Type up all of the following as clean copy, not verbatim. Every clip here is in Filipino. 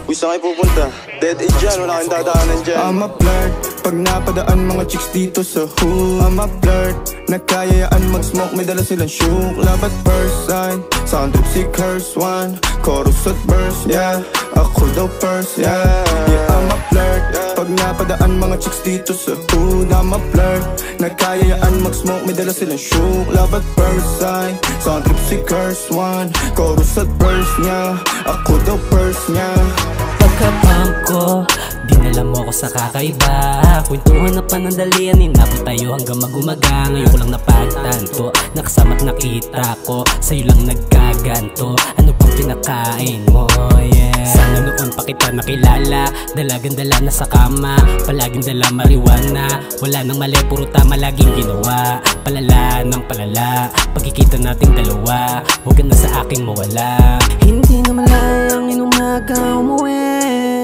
Uy, saan kayo pupunta? Dead end dyan, wala kang dadaanan dyan. I'm a flirt, pag napadaan mga chicks dito sa hood. I'm a flirt, nagkayayaan mag-smoke, may dala silang shook. Love at first sight, sound trip si curse one. Chorus at verse, yeah, ako daw first, yeah. Yeah, I'm a flirt, pag napadaan mga chicks dito sa hood. I'm a flirt, nagkayayaan mag-smoke, may dala silang shook. Love at first sight, sound trip si curse one. Chorus at verse niya, ako daw first niya. Pagka-pump ko, dinala mo ako sa kakaiba. Kwentuhan na panandalian, inabot tayo hanggang mag-umaga. Ngayon ko lang napagtanto, nakasama't nakita ko, sa'yo lang nagkaganto. Ano pang pinakain mo, yeah. Sana noon pa kita nakilala, dalagang-dala na sa kama, palaging dala marijuana. Wala nang mali, puro tama laging ginawa. Palala ng palala, pagkikita nating dalawa, huwag ka na sa akin mawala. Hindi na malayang inumaga umuwi,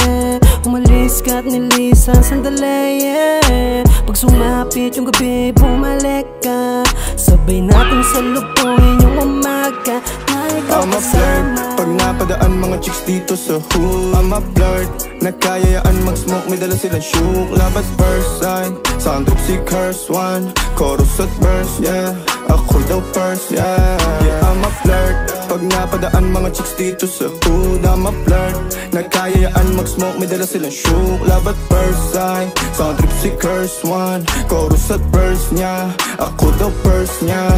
umalis ka't nilisan sandali, yeah. Pag sumapit yung gabi, bumalik ka, sabay natin salubungin yung umaga na ikaw I'm a flirt, pag napadaan mga chicks dito sa hood. I'm a flirt, nagkayayaan mag-smoke, may dala silang shook. Love at first sight, sound trip si curse one. Chorus at verse, yeah, ako daw first, yeah. Yeah, I'm a flirt, pag napadaan mga chicks dito sa hood. I'm a flirt, nagkayayaan mag-smoke, may dala silang shook. Love at first sight, sound trip si curse one. Chorus at verse niya, ako daw first niya.